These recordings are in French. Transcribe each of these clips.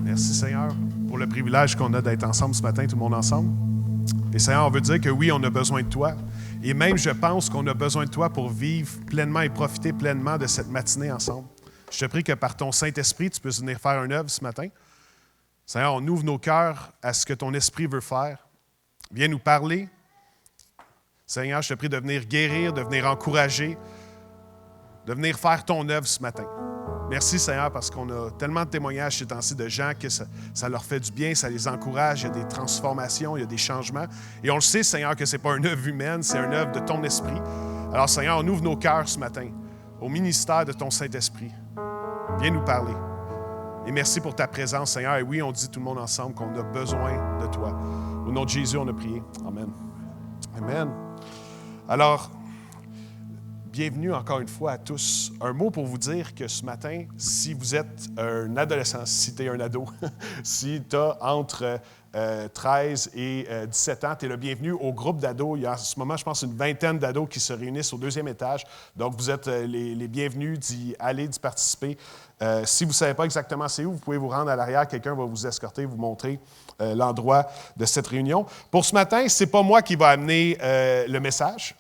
Merci Seigneur pour le privilège qu'on a d'être ensemble ce matin, tout le monde ensemble. Et Seigneur, on veut dire que oui, on a besoin de toi. Et même, je pense qu'on a besoin de toi pour vivre pleinement et profiter pleinement de cette matinée ensemble. Je te prie que par ton Saint-Esprit, tu puisses venir faire une œuvre ce matin. Seigneur, on ouvre nos cœurs à ce que ton Esprit veut faire. Viens nous parler. Seigneur, je te prie de venir guérir, de venir encourager, de venir faire ton œuvre ce matin. Merci Seigneur parce qu'on a tellement de témoignages ces temps-ci de gens que ça leur fait du bien, ça les encourage, il y a des transformations, il y a des changements. Et on le sait Seigneur que ce n'est pas une œuvre humaine, c'est une œuvre de ton Esprit. Alors Seigneur, on ouvre nos cœurs ce matin au ministère de ton Saint-Esprit. Viens nous parler. Et merci pour ta présence Seigneur. Et oui, on dit tout le monde ensemble qu'on a besoin de toi. Au nom de Jésus, on a prié. Amen. Amen. Alors, bienvenue encore une fois à tous. Un mot pour vous dire que ce matin, si vous êtes un adolescent, si tu es un ado, si tu as entre 13 et 17 ans, tu es le bienvenu au groupe d'ados. Il y a en ce moment, je pense, une vingtaine d'ados qui se réunissent au deuxième étage. Donc, vous êtes les bienvenus d'y aller, d'y participer. Si vous ne savez pas exactement c'est où, vous pouvez vous rendre à l'arrière. Quelqu'un va vous escorter, vous montrer l'endroit de cette réunion. Pour ce matin, ce n'est pas moi qui va amener le message.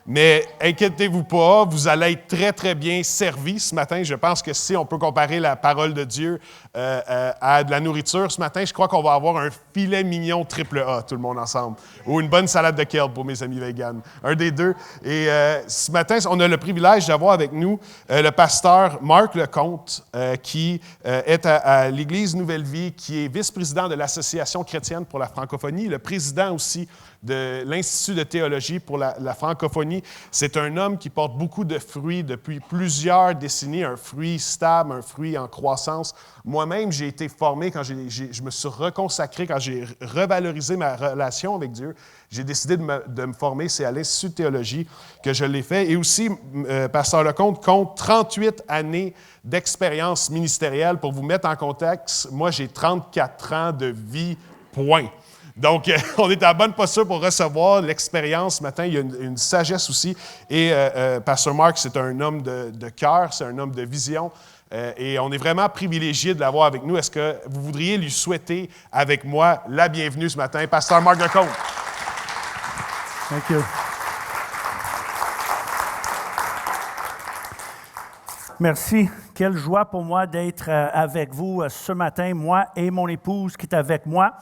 Mais inquiétez-vous pas, vous allez être très, très bien servis ce matin. Je pense que si on peut comparer la parole de Dieu à de la nourriture ce matin, je crois qu'on va avoir un filet mignon triple A, tout le monde ensemble, ou une bonne salade de kale pour mes amis véganes, un des deux. Et ce matin, on a le privilège d'avoir avec nous le pasteur Marc Lecomte, qui est à l'Église Nouvelle Vie, qui est vice-président de l'Association chrétienne pour la francophonie, le président aussi de l'Institut de théologie pour la francophonie. C'est un homme qui porte beaucoup de fruits depuis plusieurs décennies, un fruit stable, un fruit en croissance. Moi-même, j'ai été formé quand je me suis reconsacré, quand j'ai revalorisé ma relation avec Dieu. J'ai décidé de me former, c'est à l'Institut de théologie que je l'ai fait. Et aussi, pasteur Lecomte compte 38 années d'expérience ministérielle. Pour vous mettre en contexte, moi, j'ai 34 ans de vie, point. Donc, on est à la bonne posture pour recevoir l'expérience. Ce matin, il y a une sagesse aussi. Et pasteur Marc, c'est un homme de cœur, c'est un homme de vision. Et on est vraiment privilégié de l'avoir avec nous. Est-ce que vous voudriez lui souhaiter avec moi la bienvenue ce matin? Pasteur Marc Lecomte. Thank you. Merci. Quelle joie pour moi d'être avec vous ce matin, moi et mon épouse qui est avec moi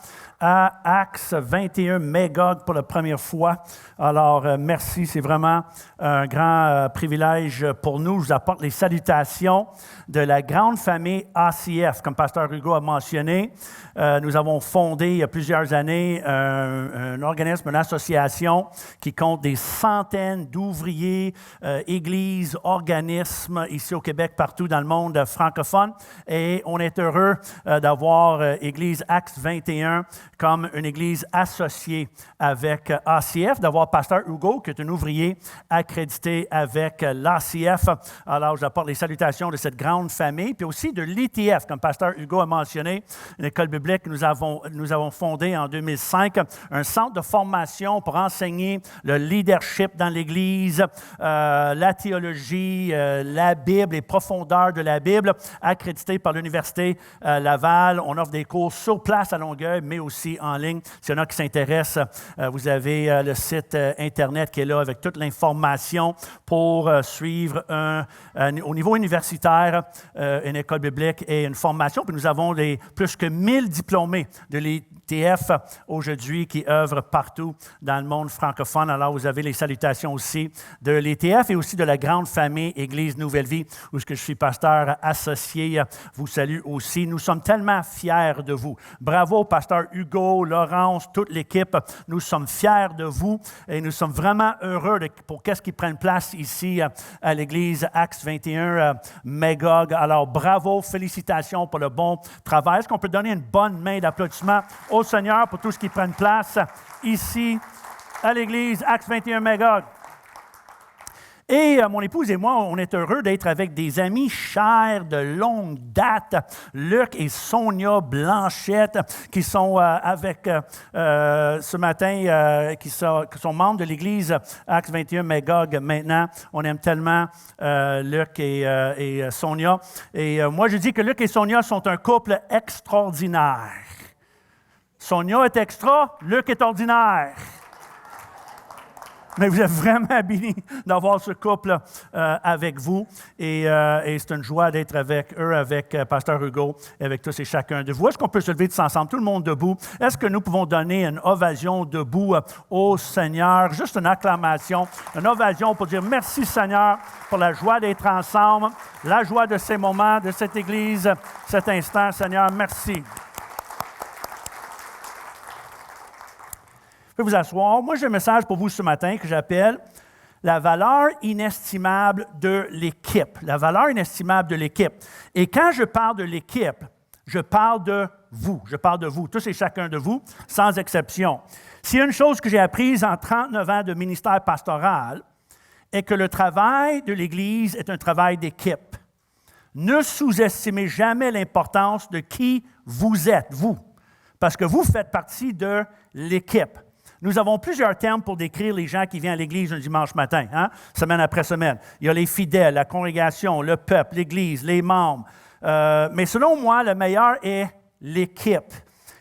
à Acts 21 Magog pour la première fois. Alors, merci, c'est vraiment un grand privilège pour nous. Je vous apporte les salutations de la grande famille ACF, comme pasteur Hugo a mentionné. Nous avons fondé il y a plusieurs années un organisme, une association qui compte des centaines d'ouvriers, églises, organismes ici au Québec, partout dans le monde francophone. Et on est heureux d'avoir Église Acts 21 comme une église associée avec ACF, d'avoir pasteur Hugo, qui est un ouvrier accrédité avec l'ACF. Alors, j'apporte les salutations de cette grande famille, puis aussi de l'ETF, comme pasteur Hugo a mentionné, une école biblique que nous avons fondée en 2005, un centre de formation pour enseigner le leadership dans l'Église, la théologie, la Bible, les profondeurs de la Bible, accrédité par l'Université Laval. On offre des cours sur place à Longueuil, mais aussi en ligne. S'il y en a qui s'intéressent, vous avez le site Internet qui est là avec toute l'information pour suivre au niveau universitaire une école biblique et une formation. Puis nous avons plus que 1000 diplômés de l'ETF aujourd'hui qui œuvrent partout dans le monde francophone. Alors, vous avez les salutations aussi de l'ETF et aussi de la grande famille Église Nouvelle Vie, où je suis pasteur associé. Vous salue aussi. Nous sommes tellement fiers de vous. Bravo, pasteur Hugo, Laurence, toute l'équipe. Nous sommes fiers de vous et nous sommes vraiment heureux pour qu'est-ce qui prenne place ici à l'Église Acts 21 Magog. Alors, bravo, félicitations pour le bon travail. Est-ce qu'on peut donner une bonne main d'applaudissement au Seigneur pour tout ce qui prenne place ici à l'Église Acts 21 Magog? Et mon épouse et moi, on est heureux d'être avec des amis chers de longue date, Luc et Sonia Blanchette, qui sont avec ce matin, qui sont membres de l'Église Acts 21 Magog maintenant. On aime tellement Luc et Sonia. Et moi, je dis que Luc et Sonia sont un couple extraordinaire. Sonia est extra, Luc est ordinaire. Mais vous êtes vraiment bénis d'avoir ce couple avec vous. Et c'est une joie d'être avec eux, avec Pasteur Hugo, et avec tous et chacun de vous. Est-ce qu'on peut se lever tous ensemble, tout le monde debout? Est-ce que nous pouvons donner une ovation debout au Seigneur? Juste une acclamation, une ovation pour dire merci Seigneur pour la joie d'être ensemble, la joie de ces moments, de cette Église, cet instant. Seigneur, merci. Vous pouvez vous asseoir. Moi, j'ai un message pour vous ce matin que j'appelle « La valeur inestimable de l'équipe ». La valeur inestimable de l'équipe. Et quand je parle de l'équipe, je parle de vous. Je parle de vous, tous et chacun de vous, sans exception. S'il y a une chose que j'ai apprise en 39 ans de ministère pastoral, est que le travail de l'Église est un travail d'équipe. Ne sous-estimez jamais l'importance de qui vous êtes, vous, parce que vous faites partie de l'équipe. Nous avons plusieurs termes pour décrire les gens qui viennent à l'Église un dimanche matin, semaine après semaine. Il y a les fidèles, la congrégation, le peuple, l'Église, les membres. Mais selon moi, le meilleur est l'équipe.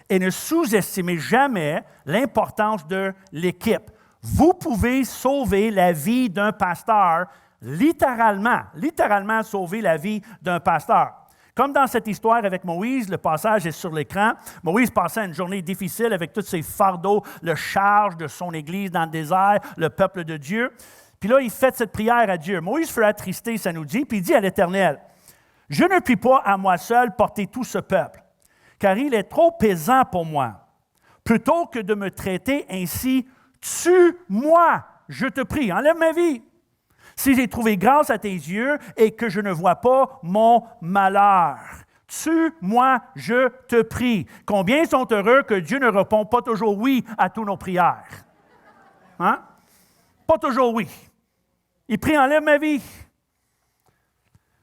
Et ne sous-estimez jamais l'importance de l'équipe. Vous pouvez sauver la vie d'un pasteur, littéralement sauver la vie d'un pasteur. Comme dans cette histoire avec Moïse, le passage est sur l'écran. Moïse passait une journée difficile avec tous ses fardeaux, le charge de son Église dans le désert, le peuple de Dieu. Puis là, il fait cette prière à Dieu. Moïse fut attristé, ça nous dit, puis il dit à l'Éternel, « Je ne puis pas à moi seul porter tout ce peuple, car il est trop pesant pour moi. Plutôt que de me traiter ainsi, tue-moi, je te prie, enlève ma vie. Si j'ai trouvé grâce à tes yeux et que je ne vois pas mon malheur. Tue-moi, je te prie. » Combien sont heureux que Dieu ne répond pas toujours oui à toutes nos prières? Hein? Pas toujours oui. Il prie, enlève ma vie.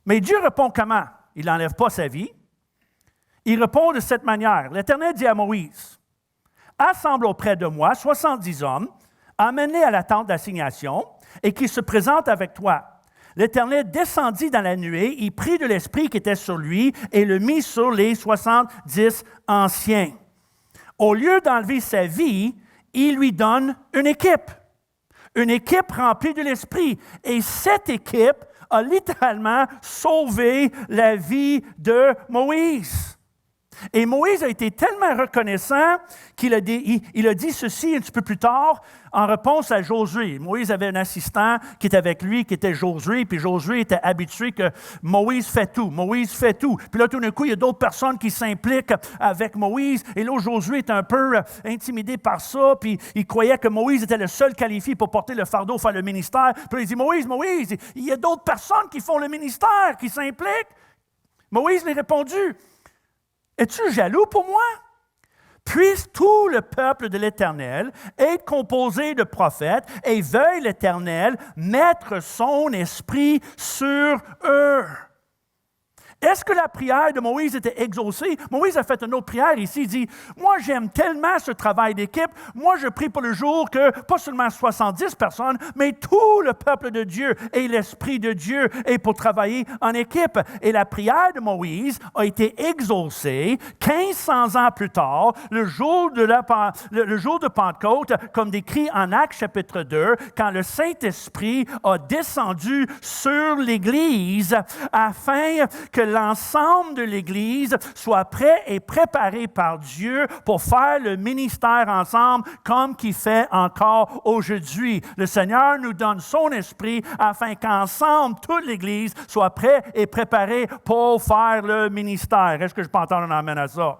Mais Dieu répond comment? Il n'enlève pas sa vie. Il répond de cette manière. L'Éternel dit à Moïse, « Assemble auprès de moi 70 hommes, amène-les à la tente d'assignation, et qui se présente avec toi. » L'Éternel descendit dans la nuée, il prit de l'esprit qui était sur lui et le mit sur les 70 anciens. Au lieu d'enlever sa vie, il lui donne une équipe remplie de l'esprit. Et cette équipe a littéralement sauvé la vie de Moïse. Et Moïse a été tellement reconnaissant qu'il a dit ceci un petit peu plus tard en réponse à Josué. Moïse avait un assistant qui était avec lui, qui était Josué, puis Josué était habitué que Moïse fait tout. Puis là, tout d'un coup, il y a d'autres personnes qui s'impliquent avec Moïse. Et là, Josué est un peu intimidé par ça, puis il croyait que Moïse était le seul qualifié pour porter le fardeau, faire le ministère. Puis là, il dit, Moïse, il y a d'autres personnes qui font le ministère, qui s'impliquent. Moïse lui a répondu, es-tu jaloux pour moi? Puisse tout le peuple de l'Éternel être composé de prophètes et veuille l'Éternel mettre son esprit sur eux. Est-ce que la prière de Moïse était exaucée? Moïse a fait une autre prière ici. Il dit, moi j'aime tellement ce travail d'équipe. Moi je prie pour le jour que pas seulement 70 personnes, mais tout le peuple de Dieu et l'Esprit de Dieu est pour travailler en équipe. Et la prière de Moïse a été exaucée 1500 ans plus tard, le jour de Pentecôte, comme décrit en Actes chapitre 2, quand le Saint-Esprit a descendu sur l'Église afin que l'ensemble de l'Église soit prêt et préparé par Dieu pour faire le ministère ensemble comme qu'il fait encore aujourd'hui. Le Seigneur nous donne son esprit afin qu'ensemble, toute l'Église soit prêt et préparée pour faire le ministère. Est-ce que je peux entendre un amen à ça?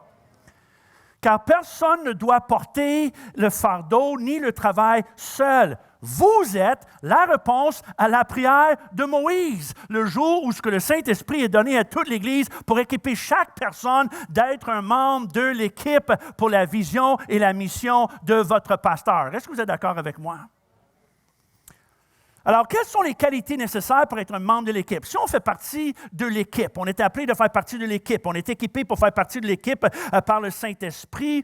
Car personne ne doit porter le fardeau ni le travail seul. Vous êtes la réponse à la prière de Moïse, le jour où le Saint-Esprit est donné à toute l'Église pour équiper chaque personne d'être un membre de l'équipe pour la vision et la mission de votre pasteur. Est-ce que vous êtes d'accord avec moi? Alors, quelles sont les qualités nécessaires pour être un membre de l'équipe? Si on fait partie de l'équipe, on est appelé de faire partie de l'équipe, on est équipé pour faire partie de l'équipe par le Saint-Esprit.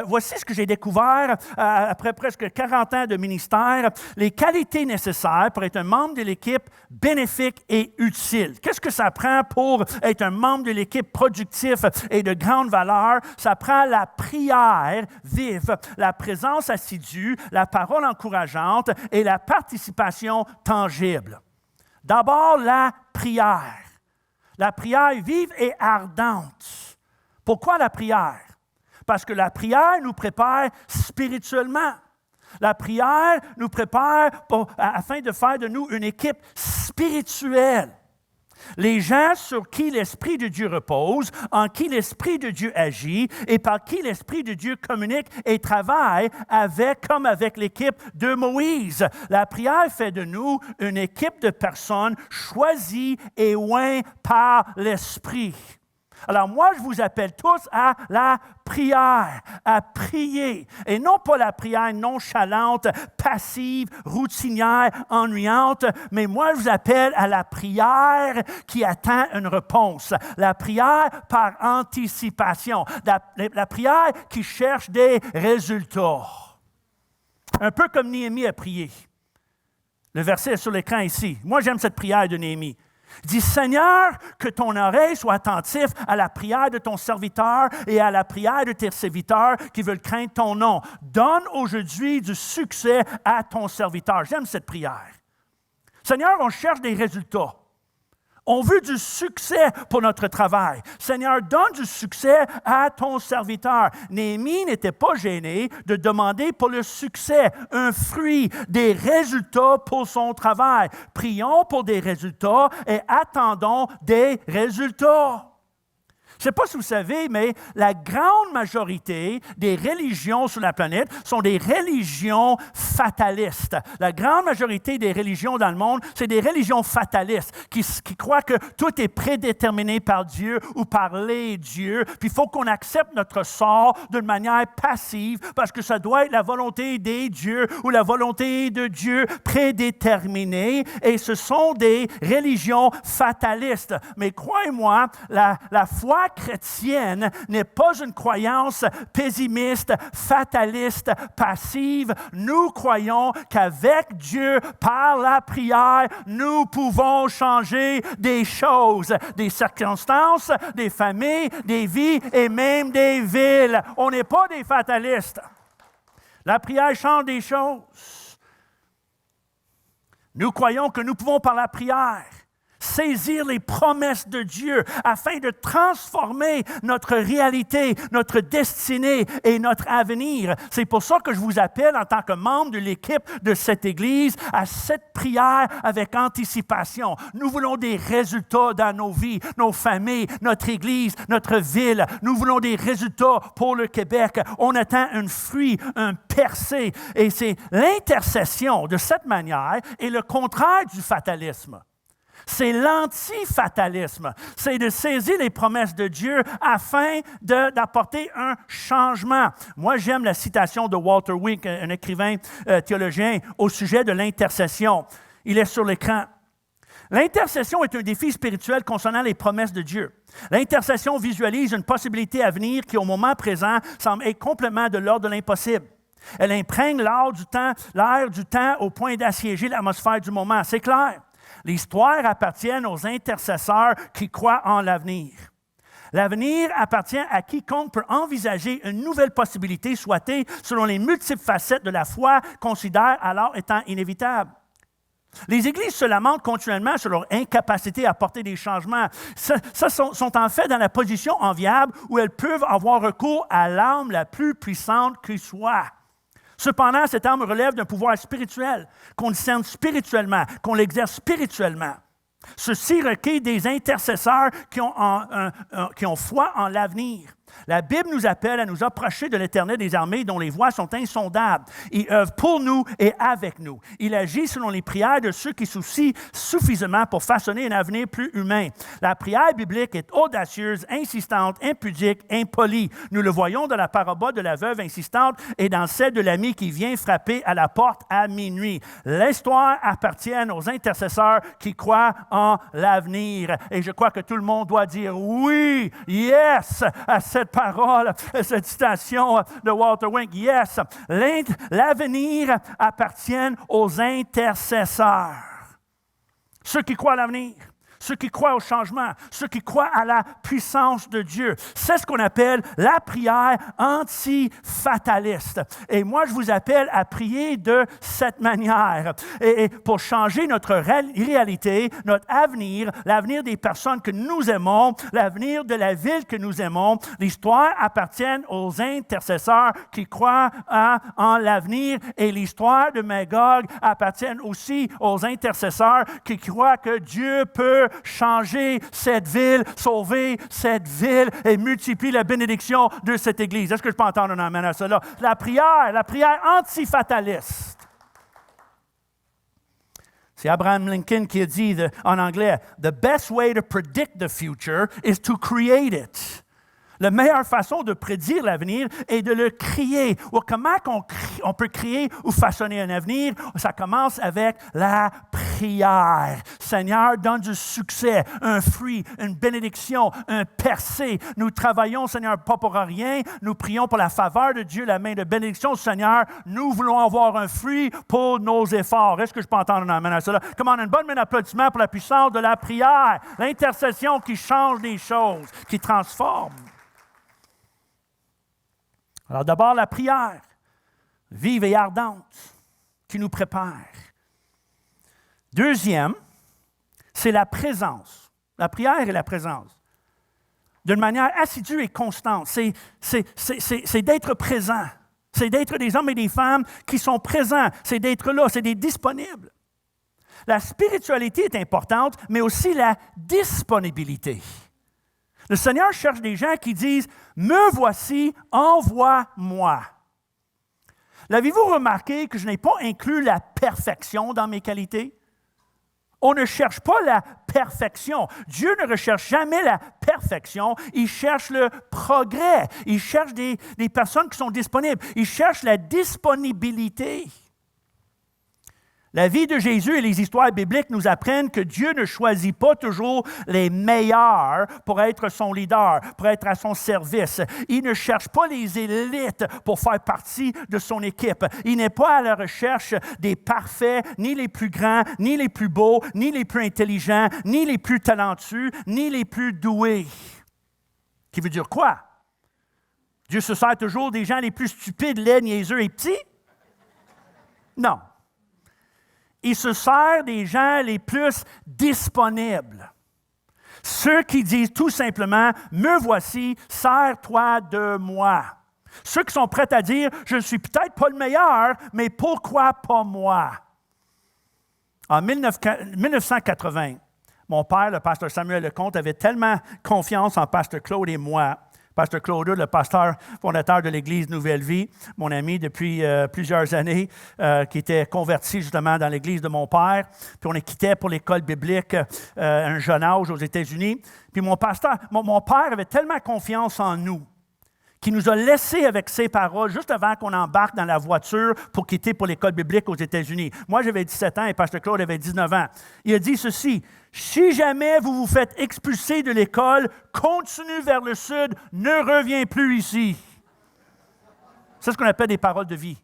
Voici ce que j'ai découvert après presque 40 ans de ministère, les qualités nécessaires pour être un membre de l'équipe bénéfique et utile. Qu'est-ce que ça prend pour être un membre de l'équipe productif et de grande valeur? Ça prend la prière vive, la présence assidue, la parole encourageante et la participation tangible. D'abord, la prière. La prière vive et ardente. Pourquoi la prière? Parce que la prière nous prépare spirituellement. La prière nous prépare afin de faire de nous une équipe spirituelle. Les gens sur qui l'Esprit de Dieu repose, en qui l'Esprit de Dieu agit et par qui l'Esprit de Dieu communique et travaille comme avec l'équipe de Moïse. La prière fait de nous une équipe de personnes choisies et ointes par l'Esprit. Alors moi, je vous appelle tous à la prière, à prier. Et non pas la prière nonchalante, passive, routinière, ennuyante, mais moi, je vous appelle à la prière qui attend une réponse. La prière par anticipation. La prière qui cherche des résultats. Un peu comme Néhémie a prié. Le verset est sur l'écran ici. Moi, j'aime cette prière de Néhémie. Dis, Seigneur, que ton oreille soit attentive à la prière de ton serviteur et à la prière de tes serviteurs qui veulent craindre ton nom. Donne aujourd'hui du succès à ton serviteur. J'aime cette prière. Seigneur, on cherche des résultats. On veut du succès pour notre travail. Seigneur, donne du succès à ton serviteur. Néhémie n'était pas gêné de demander pour le succès, un fruit, des résultats pour son travail. Prions pour des résultats et attendons des résultats. Je ne sais pas si vous savez, mais la grande majorité des religions sur la planète sont des religions fatalistes. La grande majorité des religions dans le monde, c'est des religions fatalistes qui croient que tout est prédéterminé par Dieu ou par les dieux. Puis il faut qu'on accepte notre sort d'une manière passive parce que ça doit être la volonté des dieux ou la volonté de Dieu prédéterminée. Et ce sont des religions fatalistes. Mais croyez-moi, la foi chrétienne n'est pas une croyance pessimiste, fataliste, passive. Nous croyons qu'avec Dieu, par la prière, nous pouvons changer des choses, des circonstances, des familles, des vies et même des villes. On n'est pas des fatalistes. La prière change des choses. Nous croyons que nous pouvons, par la prière, saisir les promesses de Dieu afin de transformer notre réalité, notre destinée et notre avenir. C'est pour ça que je vous appelle en tant que membre de l'équipe de cette Église à cette prière avec anticipation. Nous voulons des résultats dans nos vies, nos familles, notre Église, notre ville. Nous voulons des résultats pour le Québec. On attend un fruit, un percé. Et c'est l'intercession de cette manière et le contraire du fatalisme. C'est l'anti-fatalisme. C'est de saisir les promesses de Dieu afin d'apporter un changement. Moi, j'aime la citation de Walter Wink, un écrivain théologien, au sujet de l'intercession. Il est sur l'écran. L'intercession est un défi spirituel concernant les promesses de Dieu. L'intercession visualise une possibilité à venir qui, au moment présent, semble être complètement de l'ordre de l'impossible. Elle imprègne l'air du temps au point d'assiéger l'atmosphère du moment. C'est clair. L'histoire appartient aux intercesseurs qui croient en l'avenir. L'avenir appartient à quiconque peut envisager une nouvelle possibilité souhaitée selon les multiples facettes de la foi considère alors étant inévitable. Les églises se lamentent continuellement sur leur incapacité à apporter des changements. Sont en fait dans la position enviable où elles peuvent avoir recours à l'arme la plus puissante qui soit. Cependant, cette arme relève d'un pouvoir spirituel, qu'on discerne spirituellement, qu'on l'exerce spirituellement. Ceci requiert des intercesseurs qui ont foi en l'avenir. La Bible nous appelle à nous approcher de l'Éternel des armées dont les voies sont insondables. Il œuvre pour nous et avec nous. Il agit selon les prières de ceux qui soucient suffisamment pour façonner un avenir plus humain. La prière biblique est audacieuse, insistante, impudique, impolie. Nous le voyons dans la parabole de la veuve insistante et dans celle de l'ami qui vient frapper à la porte à minuit. L'histoire appartient aux intercesseurs qui croient en l'avenir. Et je crois que tout le monde doit dire oui, yes, à cette parole, à cette citation de Walter Wink. Yes, l'avenir appartient aux intercesseurs. Ceux qui croient à l'avenir. Ceux qui croient au changement, ceux qui croient à la puissance de Dieu. C'est ce qu'on appelle la prière antifataliste. Et moi, je vous appelle à prier de cette manière. Et pour changer notre réalité, notre avenir, l'avenir des personnes que nous aimons, l'avenir de la ville que nous aimons, l'histoire appartient aux intercesseurs qui croient en l'avenir. Et l'histoire de Magog appartient aussi aux intercesseurs qui croient que Dieu peut changer cette ville, sauver cette ville et multiplier la bénédiction de cette Église. Est-ce que je peux entendre un amen à cela? La prière antifataliste. C'est Abraham Lincoln qui a dit en anglais, « The best way to predict the future is to create it. » La meilleure façon de prédire l'avenir est de le créer. Ou comment on peut créer ou façonner un avenir? Ça commence avec la prière. Seigneur, donne du succès, un fruit, une bénédiction, un percé. Nous travaillons, Seigneur, pas pour rien. Nous prions pour la faveur de Dieu, la main de bénédiction. Seigneur, nous voulons avoir un fruit pour nos efforts. Est-ce que je peux entendre un amen à cela? Comment une bonne main d'applaudissement pour la puissance de la prière. L'intercession qui change les choses, qui transforme. Alors d'abord, la prière, vive et ardente, qui nous prépare. Deuxième, c'est la présence. La prière et la présence. D'une manière assidue et constante. C'est d'être présent. C'est d'être des hommes et des femmes qui sont présents. C'est d'être là, c'est d'être disponibles. La spiritualité est importante, mais aussi la disponibilité. Le Seigneur cherche des gens qui disent « Me voici, envoie-moi ». L'avez-vous remarqué que je n'ai pas inclus la perfection dans mes qualités? On ne cherche pas la perfection. Dieu ne recherche jamais la perfection. Il cherche le progrès. Il cherche des personnes qui sont disponibles. Il cherche la disponibilité. La vie de Jésus et les histoires bibliques nous apprennent que Dieu ne choisit pas toujours les meilleurs pour être son leader, pour être à son service. Il ne cherche pas les élites pour faire partie de son équipe. Il n'est pas à la recherche des parfaits, ni les plus grands, ni les plus beaux, ni les plus intelligents, ni les plus talentueux, ni les plus doués. Qui veut dire quoi? Dieu se sert toujours des gens les plus stupides, laids, niaiseux et petits? Non. Il se sert des gens les plus disponibles. Ceux qui disent tout simplement, « Me voici, sers-toi de moi ». Ceux qui sont prêts à dire, « Je ne suis peut-être pas le meilleur, mais pourquoi pas moi ?» En 1980, mon père, le pasteur Samuel Lecomte, avait tellement confiance en pasteur Claude et moi. Pasteur Claude, le pasteur fondateur de l'Église Nouvelle Vie, mon ami depuis plusieurs années, qui était converti justement dans l'Église de mon père. Puis on est quitté pour l'école biblique à un jeune âge aux États-Unis. Puis mon père avait tellement confiance en nous qu'il nous a laissés avec ses paroles juste avant qu'on embarque dans la voiture pour quitter pour l'école biblique aux États-Unis. Moi, j'avais 17 ans et pasteur Claude avait 19 ans. Il a dit ceci, « Si jamais vous vous faites expulser de l'école, continue vers le sud, ne reviens plus ici. » C'est ce qu'on appelle des paroles de vie.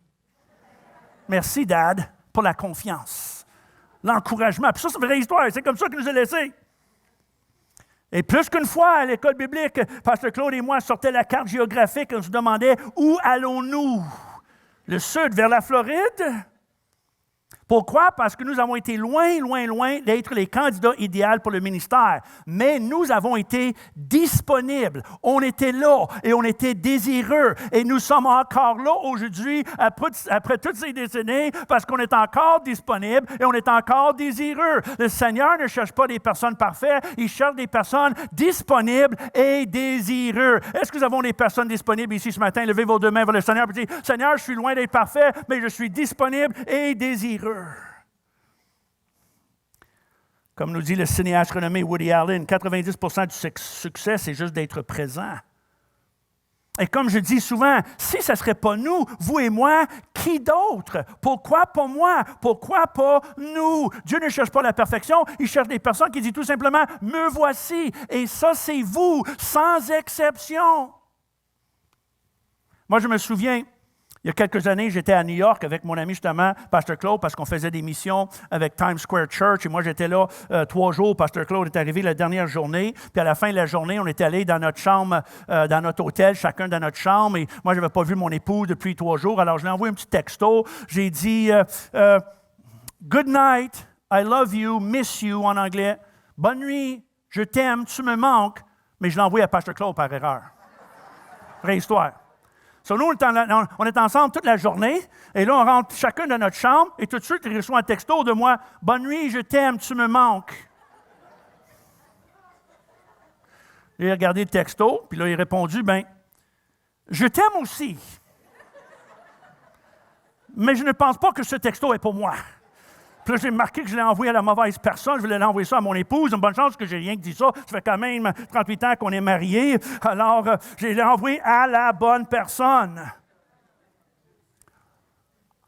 Merci, Dad, pour la confiance, l'encouragement. Puis ça, c'est une vraie histoire. C'est comme ça qu'il nous a laissés. Et plus qu'une fois, à l'école biblique, pasteur Claude et moi sortaient la carte géographique et on se demandait où allons-nous? Le sud vers la Floride? Pourquoi? Parce que nous avons été loin, loin, loin d'être les candidats idéaux pour le ministère. Mais nous avons été disponibles. On était là et on était désireux. Et nous sommes encore là aujourd'hui, après toutes ces décennies, parce qu'on est encore disponibles et on est encore désireux. Le Seigneur ne cherche pas des personnes parfaites, il cherche des personnes disponibles et désireux. Est-ce que nous avons des personnes disponibles ici ce matin? Levez vos deux mains vers le Seigneur et dites, Seigneur, je suis loin d'être parfait, mais je suis disponible et désireux. Comme nous dit le cinéaste renommé Woody Allen, 90% du succès, c'est juste d'être présent. Et comme je dis souvent, si ce ne serait pas nous, vous et moi, qui d'autre? Pourquoi pas moi? Pourquoi pas nous? Dieu ne cherche pas la perfection, il cherche des personnes qui disent tout simplement « me voici ». Et ça, c'est vous, sans exception. Moi, je me souviens, il y a quelques années, j'étais à New York avec mon ami justement, Pasteur Claude, parce qu'on faisait des missions avec Times Square Church. Et moi, j'étais là 3 jours. Pasteur Claude est arrivé la dernière journée. Puis à la fin de la journée, on était allés dans notre chambre, dans notre hôtel, chacun dans notre chambre. Et moi, je n'avais pas vu mon épouse depuis 3 jours. Alors, je lui ai envoyé un petit texto. J'ai dit Good night, I love you, miss you en anglais. Bonne nuit, je t'aime, tu me manques. Mais je l'ai envoyé à Pasteur Claude par erreur. Vraie histoire. So, nous, on est ensemble toute la journée, et là, on rentre chacun dans notre chambre, et tout de suite, il reçoit un texto de moi, « Bonne nuit, je t'aime, tu me manques. » Il a regardé le texto, puis là, il a répondu, « Ben, je t'aime aussi. Mais je ne pense pas que ce texto est pour moi. » Puis là, j'ai marqué que je l'ai envoyé à la mauvaise personne. Je voulais l'envoyer ça à mon épouse. Une bonne chance que j'ai rien que dit ça. Ça fait quand même 38 ans qu'on est mariés. Alors, je l'ai envoyé à la bonne personne.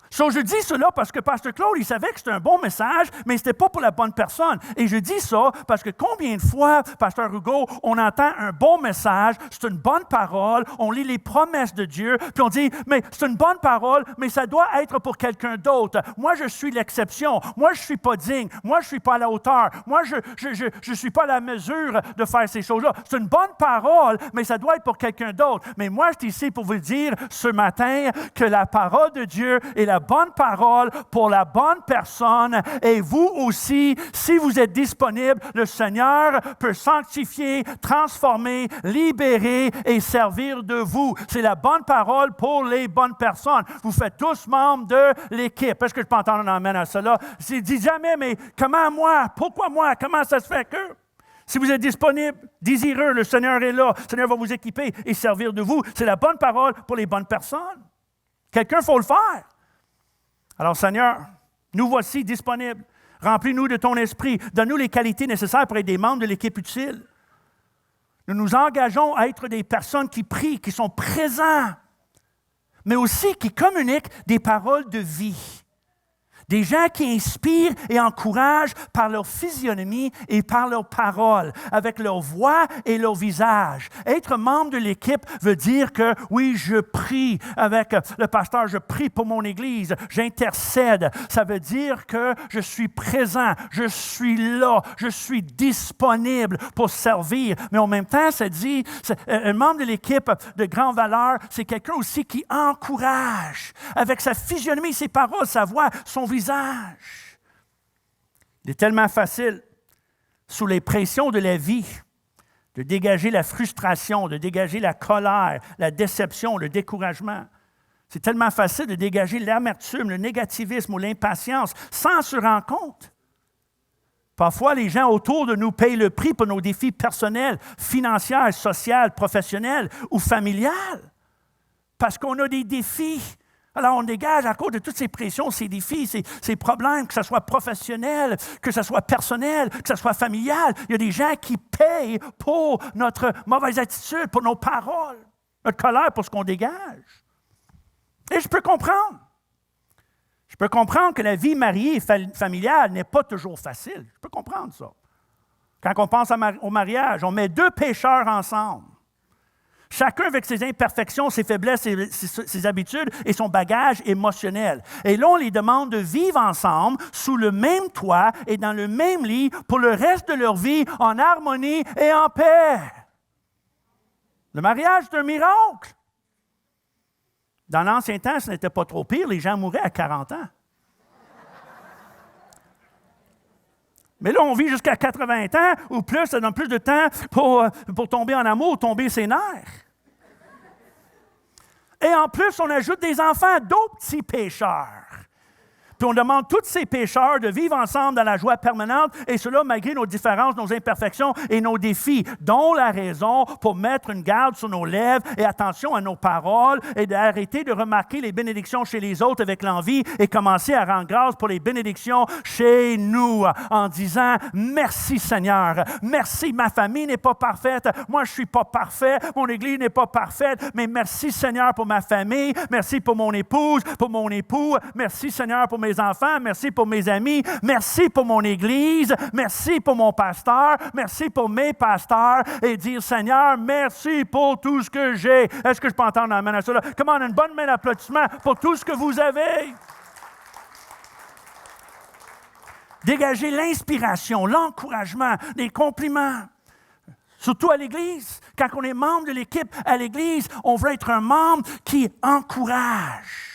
So, je dis cela parce que Pasteur Claude, il savait que c'était un bon message, mais ce n'était pas pour la bonne personne. Et je dis ça parce que combien de fois, Pasteur Hugo, on entend un bon message, c'est une bonne parole, on lit les promesses de Dieu, puis on dit, mais c'est une bonne parole, mais ça doit être pour quelqu'un d'autre. Moi, je suis l'exception. Moi, je ne suis pas digne. Moi, je ne suis pas à la hauteur. Moi, je ne suis pas à la mesure de faire ces choses-là. C'est une bonne parole, mais ça doit être pour quelqu'un d'autre. Mais moi, je suis ici pour vous dire ce matin que la parole de Dieu est la bonne parole pour la bonne personne. Et vous aussi, si vous êtes disponible, le Seigneur peut sanctifier, transformer, libérer et servir de vous. C'est la bonne parole pour les bonnes personnes. Vous faites tous membres de l'équipe. Est-ce que je peux entendre un amen à cela? Je dis jamais, mais comment moi? Pourquoi moi? Comment ça se fait que? Si vous êtes disponible, désireux, le Seigneur est là. Le Seigneur va vous équiper et servir de vous. C'est la bonne parole pour les bonnes personnes. Quelqu'un, il faut le faire. Alors, Seigneur, nous voici disponibles. Remplis-nous de ton esprit. Donne-nous les qualités nécessaires pour être des membres de l'équipe utile. Nous nous engageons à être des personnes qui prient, qui sont présents, mais aussi qui communiquent des paroles de vie. Des gens qui inspirent et encouragent par leur physionomie et par leurs paroles, avec leur voix et leur visage. Être membre de l'équipe veut dire que, oui, je prie avec le pasteur, je prie pour mon Église, j'intercède. Ça veut dire que je suis présent, je suis là, je suis disponible pour servir. Mais en même temps, ça dit, un membre de l'équipe de grande valeur, c'est quelqu'un aussi qui encourage, avec sa physionomie, ses paroles, sa voix, son visage. Il est tellement facile, sous les pressions de la vie, de dégager la frustration, de dégager la colère, la déception, le découragement. C'est tellement facile de dégager l'amertume, le négativisme ou l'impatience sans se rendre compte. Parfois, les gens autour de nous payent le prix pour nos défis personnels, financiers, sociaux, professionnels ou familiales. Parce qu'on a des défis. Alors, on dégage à cause de toutes ces pressions, ces défis, ces problèmes, que ce soit professionnel, que ce soit personnel, que ce soit familial. Il y a des gens qui payent pour notre mauvaise attitude, pour nos paroles, notre colère, pour ce qu'on dégage. Et je peux comprendre. Je peux comprendre que la vie mariée et familiale n'est pas toujours facile. Je peux comprendre ça. Quand on pense au mariage, on met 2 pécheurs ensemble. Chacun avec ses imperfections, ses faiblesses, ses habitudes et son bagage émotionnel. Et là, on les demande de vivre ensemble, sous le même toit et dans le même lit, pour le reste de leur vie, en harmonie et en paix. Le mariage est un miracle. Dans l'ancien temps, ce n'était pas trop pire, les gens mouraient à 40 ans. Mais là, on vit jusqu'à 80 ans ou plus, ça donne plus de temps pour tomber en amour, tomber ses nerfs. Et en plus, on ajoute des enfants, d'autres petits pécheurs. Puis on demande tous ces pécheurs de vivre ensemble dans la joie permanente, et cela malgré nos différences, nos imperfections et nos défis, dont la raison pour mettre une garde sur nos lèvres et attention à nos paroles et d'arrêter de remarquer les bénédictions chez les autres avec l'envie et commencer à rendre grâce pour les bénédictions chez nous en disant « Merci Seigneur, merci, ma famille n'est pas parfaite, moi je ne suis pas parfait, mon Église n'est pas parfaite, mais merci Seigneur pour ma famille, merci pour mon épouse, pour mon époux, merci Seigneur pour mes enfants, merci pour mes amis, merci pour mon Église, merci pour mon pasteur, merci pour mes pasteurs, et dire, Seigneur, merci pour tout ce que j'ai. Est-ce que je peux entendre un amen à cela? Comment une bonne main d'applaudissement pour tout ce que vous avez? Dégagez l'inspiration, l'encouragement, les compliments. Surtout à l'Église. Quand on est membre de l'équipe à l'Église, on veut être un membre qui encourage.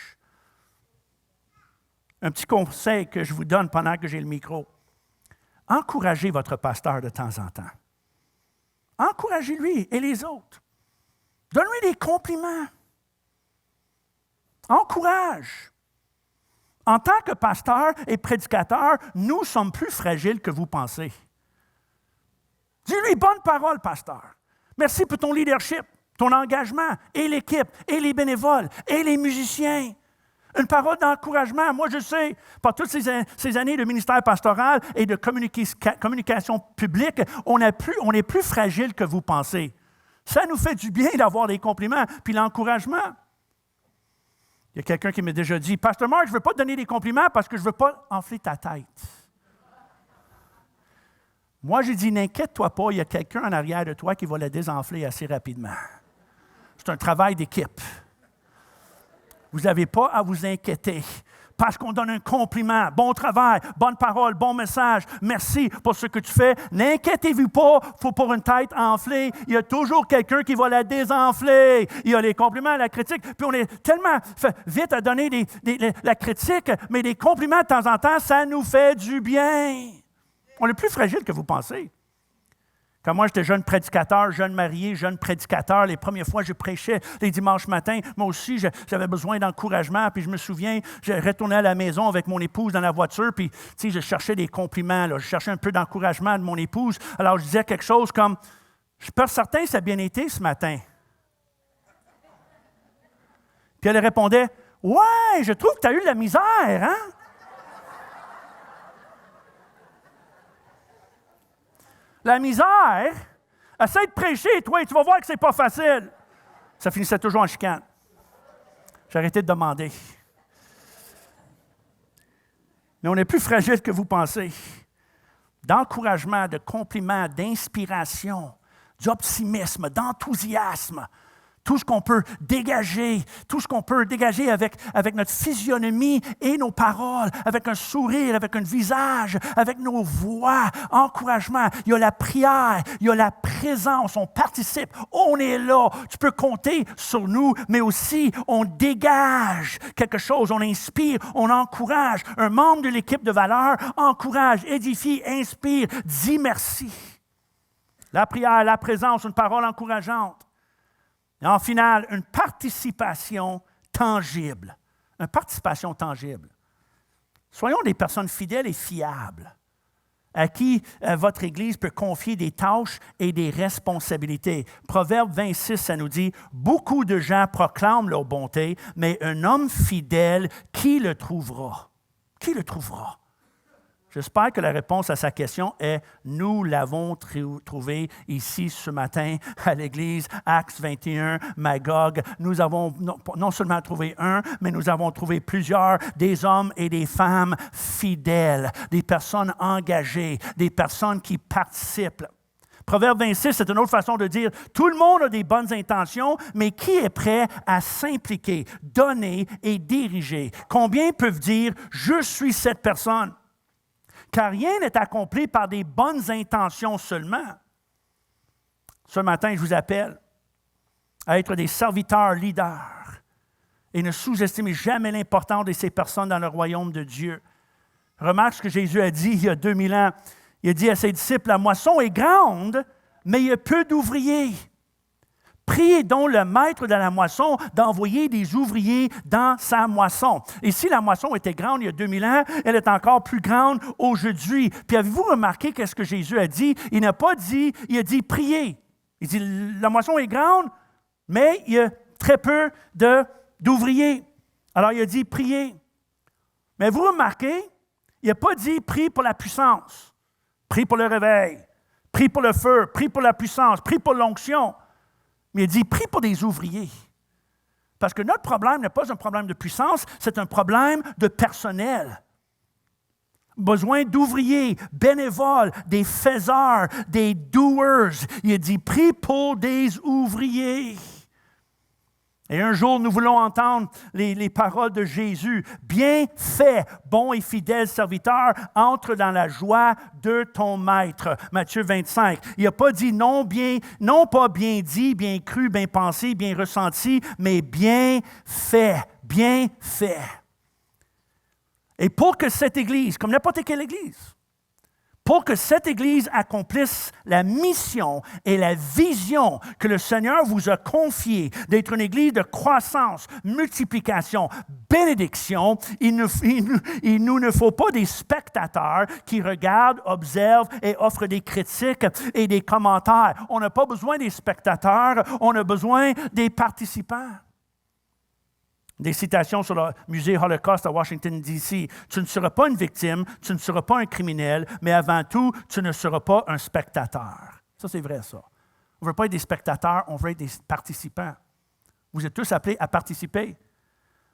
Un petit conseil que je vous donne pendant que j'ai le micro. Encouragez votre pasteur de temps en temps. Encouragez-lui et les autres. Donne-lui des compliments. Encourage. En tant que pasteur et prédicateur, nous sommes plus fragiles que vous pensez. Dis-lui bonne parole, pasteur. Merci pour ton leadership, ton engagement, et l'équipe, et les bénévoles, et les musiciens. Une parole d'encouragement. Moi, je sais, par toutes ces années de ministère pastoral et de communication publique, on est plus fragile que vous pensez. Ça nous fait du bien d'avoir des compliments, puis l'encouragement. Il y a quelqu'un qui m'a déjà dit, « Pasteur Marc, je ne veux pas te donner des compliments parce que je ne veux pas enfler ta tête. » Moi, j'ai dit, « N'inquiète-toi pas, il y a quelqu'un en arrière de toi qui va la désenfler assez rapidement. » C'est un travail d'équipe. Vous n'avez pas à vous inquiéter parce qu'on donne un compliment. Bon travail, bonne parole, bon message. Merci pour ce que tu fais. N'inquiétez-vous pas pour une tête enflée. Il y a toujours quelqu'un qui va la désenfler. Il y a les compliments, la critique. Puis on est tellement vite à donner la critique, mais des compliments de temps en temps, ça nous fait du bien. On est plus fragile que vous pensez. Quand moi, j'étais jeune prédicateur, jeune marié, jeune prédicateur, les premières fois, je prêchais les dimanches matins. Moi aussi, j'avais besoin d'encouragement. Puis je me souviens, je retournais à la maison avec mon épouse dans la voiture. Puis, tu sais, je cherchais des compliments. Là. Je cherchais un peu d'encouragement de mon épouse. Alors, je disais quelque chose comme, « Je suis pas certain que ça a bien été ce matin. » Puis elle répondait, « Ouais, je trouve que tu as eu de la misère, hein? » La misère, essaie de prêcher, toi, et tu vas voir que c'est pas facile. Ça finissait toujours en chicane. J'ai arrêté de demander. Mais on est plus fragile que vous pensez. D'encouragement, de compliments, d'inspiration, d'optimisme, d'enthousiasme. Tout ce qu'on peut dégager avec notre physionomie et nos paroles, avec un sourire, avec un visage, avec nos voix, encouragement. Il y a la prière, il y a la présence, on participe, on est là. Tu peux compter sur nous, mais aussi on dégage quelque chose, on inspire, on encourage. Un membre de l'équipe de valeur encourage, édifie, inspire, dit merci. La prière, la présence, une parole encourageante. Et en finale, une participation tangible. Une participation tangible. Soyons des personnes fidèles et fiables, à qui votre Église peut confier des tâches et des responsabilités. Proverbe 26, ça nous dit, « Beaucoup de gens proclament leur bonté, mais un homme fidèle, qui le trouvera? » Qui le trouvera? J'espère que la réponse à sa question est « Nous l'avons trouvé ici ce matin à l'Église, Acts 21, Magog. Nous avons non seulement trouvé un, mais nous avons trouvé plusieurs, des hommes et des femmes fidèles, des personnes engagées, des personnes qui participent. » Proverbe 26, c'est une autre façon de dire « Tout le monde a des bonnes intentions, mais qui est prêt à s'impliquer, donner et diriger? Combien peuvent dire « Je suis cette personne » ? Car rien n'est accompli par des bonnes intentions seulement. Ce matin, je vous appelle à être des serviteurs leaders et ne sous-estimez jamais l'importance de ces personnes dans le royaume de Dieu. Remarque ce que Jésus a dit il y a 2000 ans. Il a dit à ses disciples, « La moisson est grande, mais il y a peu d'ouvriers. Priez donc le maître de la moisson d'envoyer des ouvriers dans sa moisson. » Et si la moisson était grande il y a 2000 ans, elle est encore plus grande aujourd'hui. Puis avez-vous remarqué qu'est-ce que Jésus a dit? Il n'a pas dit, il a dit priez. Il dit, la moisson est grande, mais il y a très peu d'ouvriers. Alors il a dit priez. Mais vous remarquez, il n'a pas dit prie pour la puissance, prie pour le réveil, prie pour le feu, prie pour la puissance, prie pour l'onction. Mais il dit, prie pour des ouvriers. Parce que notre problème n'est pas un problème de puissance, c'est un problème de personnel. Besoin d'ouvriers, bénévoles, des faiseurs, des doers. Il a dit, prie pour des ouvriers. Et un jour, nous voulons entendre les paroles de Jésus. Bien fait, bon et fidèle serviteur, entre dans la joie de ton maître. Matthieu 25. Il n'a pas dit non pas bien dit, bien cru, bien pensé, bien ressenti, mais bien fait, bien fait. Et pour que cette Église, comme n'importe quelle Église, pour que cette Église accomplisse la mission et la vision que le Seigneur vous a confiée d'être une Église de croissance, multiplication, bénédiction, il nous ne faut pas des spectateurs qui regardent, observent et offrent des critiques et des commentaires. On n'a pas besoin des spectateurs, on a besoin des participants. Des citations sur le musée Holocaust à Washington, D.C. « Tu ne seras pas une victime, tu ne seras pas un criminel, mais avant tout, tu ne seras pas un spectateur. » Ça, c'est vrai, ça. On ne veut pas être des spectateurs, on veut être des participants. Vous êtes tous appelés à participer.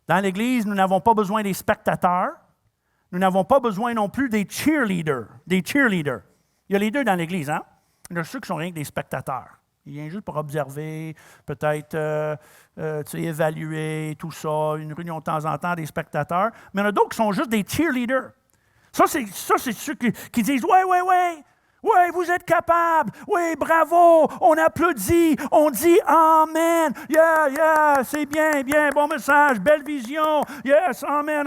Dans l'Église, nous n'avons pas besoin des spectateurs. Nous n'avons pas besoin non plus des cheerleaders. Il y a les deux dans l'Église, hein? Il y en a ceux qui sont rien que des spectateurs. Il vient juste pour observer, peut-être évaluer, tout ça, une réunion de temps en temps des spectateurs. Mais il y en a d'autres qui sont juste des cheerleaders. Ça, c'est ceux qui disent « Oui, vous êtes capables. Oui, bravo. On applaudit. On dit Amen. Yeah, c'est bien, bon message, belle vision. Yes, Amen.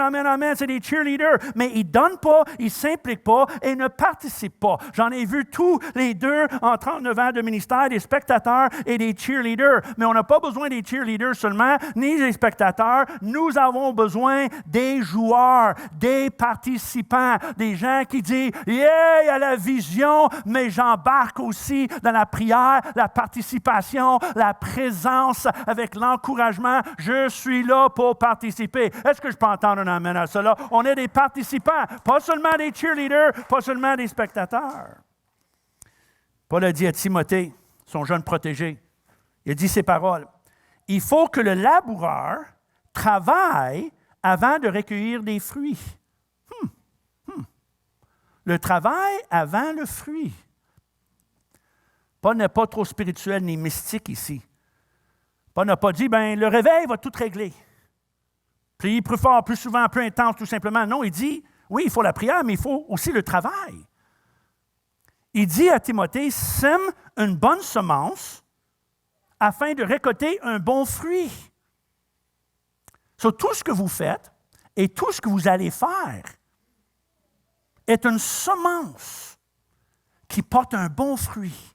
C'est des cheerleaders. Mais ils ne donnent pas, ils ne s'impliquent pas et ne participent pas. J'en ai vu tous les deux en 39 ans de ministère, des spectateurs et des cheerleaders. Mais on n'a pas besoin des cheerleaders seulement, ni des spectateurs. Nous avons besoin des joueurs, des participants, des gens qui disent yeah, il y a la vision. Mais j'embarque aussi dans la prière, la participation, la présence avec l'encouragement. Je suis là pour participer. Est-ce que je peux entendre un amen à cela? On est des participants, pas seulement des cheerleaders, pas seulement des spectateurs. Paul a dit à Timothée, son jeune protégé, il a dit ces paroles. Il faut que le laboureur travaille avant de recueillir des fruits. Le travail avant le fruit. Paul n'est pas trop spirituel ni mystique ici. Paul n'a pas dit, le réveil va tout régler. Prier plus fort, plus souvent, plus intense, tout simplement. Non, il dit, oui, il faut la prière, mais il faut aussi le travail. Il dit à Timothée, sème une bonne semence afin de récolter un bon fruit. Sur tout ce que vous faites et tout ce que vous allez faire est une semence qui porte un bon fruit,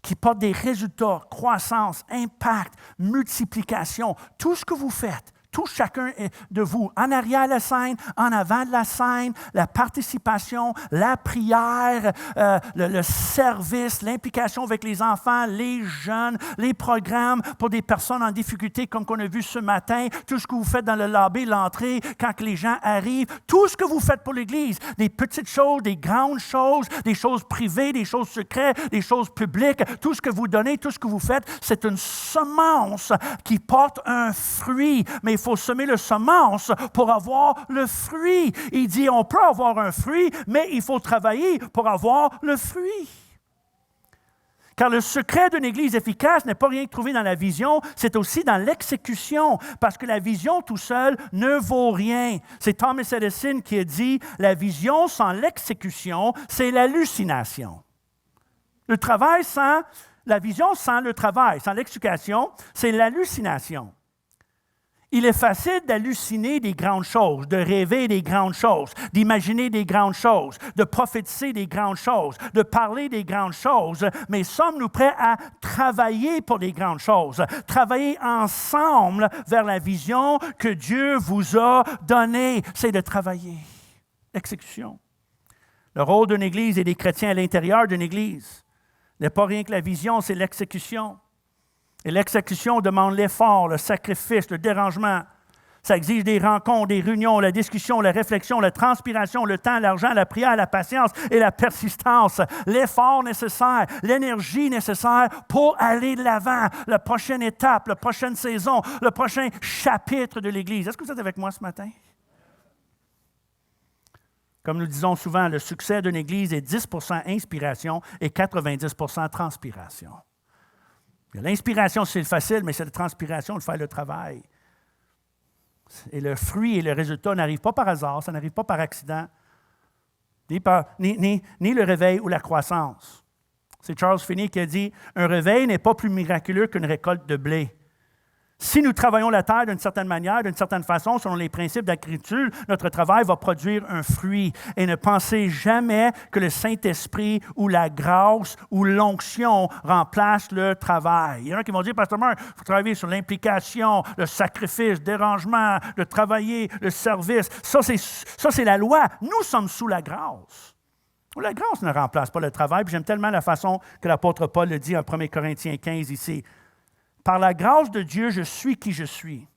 qui porte des résultats, croissance, impact, multiplication. Tout ce que vous faites, tout chacun de vous, en arrière de la scène, en avant de la scène, la participation, la prière, le service, l'implication avec les enfants, les jeunes, les programmes pour des personnes en difficulté comme qu'on a vu ce matin, tout ce que vous faites dans le lobby, l'entrée, quand les gens arrivent, tout ce que vous faites pour l'Église, des petites choses, des grandes choses, des choses privées, des choses secrètes, des choses publiques, tout ce que vous donnez, tout ce que vous faites, c'est une semence qui porte un fruit, mais il faut semer le semence pour avoir le fruit. Il dit, on peut avoir un fruit, mais il faut travailler pour avoir le fruit. Car le secret d'une Église efficace n'est pas rien trouvé dans la vision, c'est aussi dans l'exécution, parce que la vision tout seul ne vaut rien. C'est Thomas Edison qui a dit, la vision sans l'exécution, c'est l'hallucination. Le travail sans, la vision sans le travail, sans l'exécution, c'est l'hallucination. Il est facile d'halluciner des grandes choses, de rêver des grandes choses, d'imaginer des grandes choses, de prophétiser des grandes choses, de parler des grandes choses, mais sommes-nous prêts à travailler pour des grandes choses, travailler ensemble vers la vision que Dieu vous a donnée? C'est de travailler. L'exécution. Le rôle d'une Église et des chrétiens à l'intérieur d'une Église n'est pas rien que la vision, c'est l'exécution. Et l'exécution demande l'effort, le sacrifice, le dérangement. Ça exige des rencontres, des réunions, la discussion, la réflexion, la transpiration, le temps, l'argent, la prière, la patience et la persistance. L'effort nécessaire, l'énergie nécessaire pour aller de l'avant. La prochaine étape, la prochaine saison, le prochain chapitre de l'Église. Est-ce que vous êtes avec moi ce matin? Comme nous disons souvent, le succès d'une Église est 10 % inspiration et 90 % transpiration. L'inspiration, c'est facile, mais c'est la transpiration de faire le travail. Et le fruit et le résultat n'arrivent pas par hasard, ça n'arrive pas par accident, ni le réveil ou la croissance. C'est Charles Finney qui a dit « Un réveil n'est pas plus miraculeux qu'une récolte de blé. » Si nous travaillons la terre d'une certaine manière, d'une certaine façon, selon les principes d'agriculture, notre travail va produire un fruit. Et ne pensez jamais que le Saint-Esprit ou la grâce ou l'onction remplacent le travail. Il y en a qui vont dire, Pasteur Marc, il faut travailler sur l'implication, le sacrifice, le dérangement, le travailler, le service. Ça, c'est la loi. Nous sommes sous la grâce. La grâce ne remplace pas le travail. Puis j'aime tellement la façon que l'apôtre Paul le dit en 1 Corinthiens 15 ici. Par la grâce de Dieu, je suis qui je suis.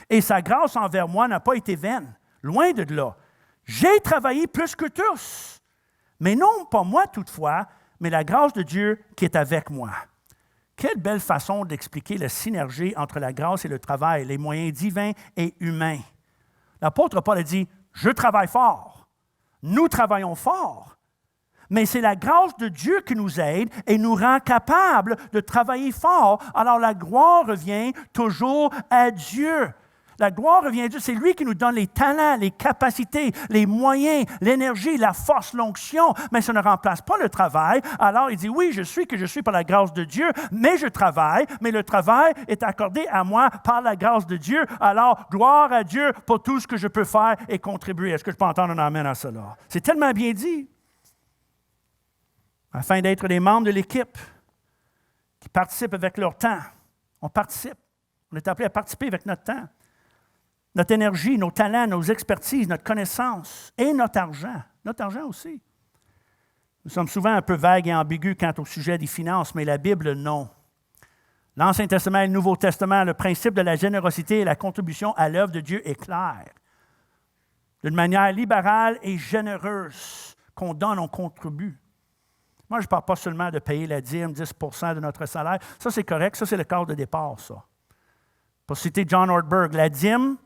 Et sa grâce envers moi n'a pas été vaine. Loin de là. J'ai travaillé plus que tous. Mais non, pas moi toutefois, mais la grâce de Dieu qui est avec moi. Quelle belle façon d'expliquer la synergie entre la grâce et le travail, les moyens divins et humains. L'apôtre Paul a dit, je travaille fort. Nous travaillons fort. Mais c'est la grâce de Dieu qui nous aide et nous rend capables de travailler fort. Alors la gloire revient toujours à Dieu. La gloire revient à Dieu. C'est lui qui nous donne les talents, les capacités, les moyens, l'énergie, la force, l'onction. Mais ça ne remplace pas le travail. Alors il dit, oui, je suis que je suis par la grâce de Dieu, mais je travaille. Mais le travail est accordé à moi par la grâce de Dieu. Alors, gloire à Dieu pour tout ce que je peux faire et contribuer. Est-ce que je peux entendre un amen à cela? C'est tellement bien dit. Afin d'être des membres de l'équipe qui participent avec leur temps. On participe. On est appelé à participer avec notre temps, notre énergie, nos talents, nos expertises, notre connaissance et notre argent. Notre argent aussi. Nous sommes souvent un peu vagues et ambigus quant au sujet des finances, mais la Bible, non. L'Ancien Testament et le Nouveau Testament, le principe de la générosité et la contribution à l'œuvre de Dieu est clair. D'une manière libérale et généreuse, qu'on donne, on contribue. Moi, je ne parle pas seulement de payer la dîme, 10 % de notre salaire. Ça, c'est correct. Ça, c'est le cadre de départ, ça. Pour citer John Ortberg, la dîme,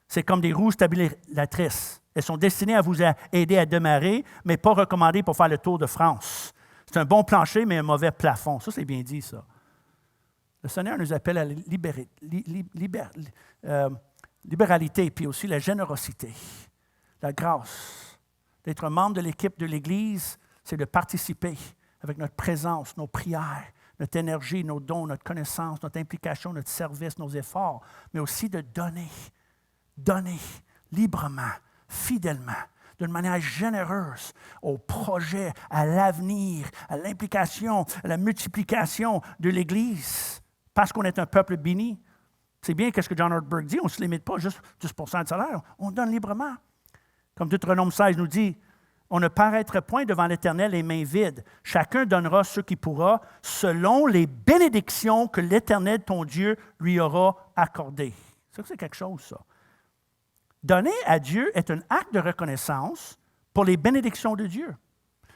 c'est comme des roues stabilisatrices. Elles sont destinées à vous aider à démarrer, mais pas recommandées pour faire le tour de France. C'est un bon plancher, mais un mauvais plafond. Ça, c'est bien dit, ça. Le Seigneur nous appelle à la libéralité, puis aussi la générosité, la grâce. D'être membre de l'équipe de l'Église, c'est de participer avec notre présence, nos prières, notre énergie, nos dons, notre connaissance, notre implication, notre service, nos efforts, mais aussi de donner librement, fidèlement, d'une manière généreuse au projet, à l'avenir, à l'implication, à la multiplication de l'Église, parce qu'on est un peuple béni. C'est bien ce que John Ortberg dit, on ne se limite pas juste 10 % de salaire, on donne librement. Comme Deutéronome 16 nous dit, on ne paraîtra point devant l'Éternel les mains vides. Chacun donnera ce qu'il pourra selon les bénédictions que l'Éternel, ton Dieu, lui aura accordées. Ça, c'est quelque chose, ça. Donner à Dieu est un acte de reconnaissance pour les bénédictions de Dieu.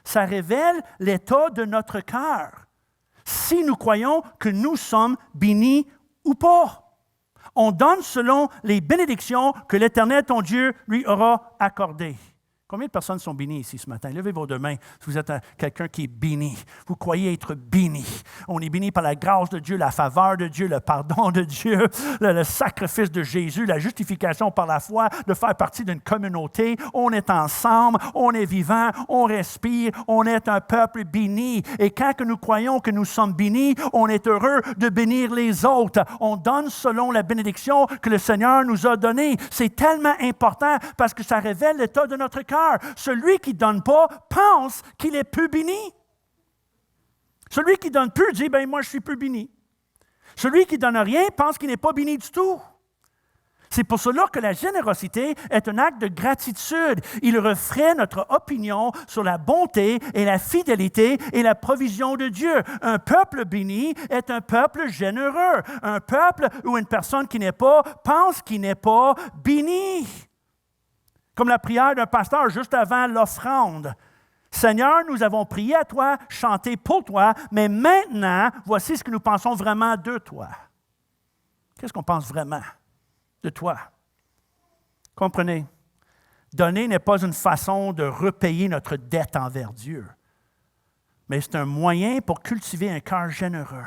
Ça révèle l'état de notre cœur. Si nous croyons que nous sommes bénis ou pas. On donne selon les bénédictions que l'Éternel, ton Dieu, lui aura accordées. Combien de personnes sont bénies ici ce matin? Levez vos deux mains si vous êtes quelqu'un qui est béni. Vous croyez être béni. On est béni par la grâce de Dieu, la faveur de Dieu, le pardon de Dieu, le sacrifice de Jésus, la justification par la foi, de faire partie d'une communauté. On est ensemble, on est vivant, on respire, on est un peuple béni. Et quand que nous croyons que nous sommes bénis, on est heureux de bénir les autres. On donne selon la bénédiction que le Seigneur nous a donnée. C'est tellement important parce que ça révèle l'état de notre cœur. Celui qui ne donne pas pense qu'il est peu béni. Celui qui donne peu dit, moi je suis peu béni. Celui qui ne donne rien pense qu'il n'est pas béni du tout. C'est pour cela que la générosité est un acte de gratitude. Il reflète notre opinion sur la bonté et la fidélité et la provision de Dieu. Un peuple béni est un peuple généreux. Un peuple où une personne qui n'est pas pense qu'il n'est pas béni. Comme la prière d'un pasteur juste avant l'offrande. Seigneur, nous avons prié à toi, chanté pour toi, mais maintenant, voici ce que nous pensons vraiment de toi. Qu'est-ce qu'on pense vraiment de toi? Comprenez, donner n'est pas une façon de repayer notre dette envers Dieu, mais c'est un moyen pour cultiver un cœur généreux,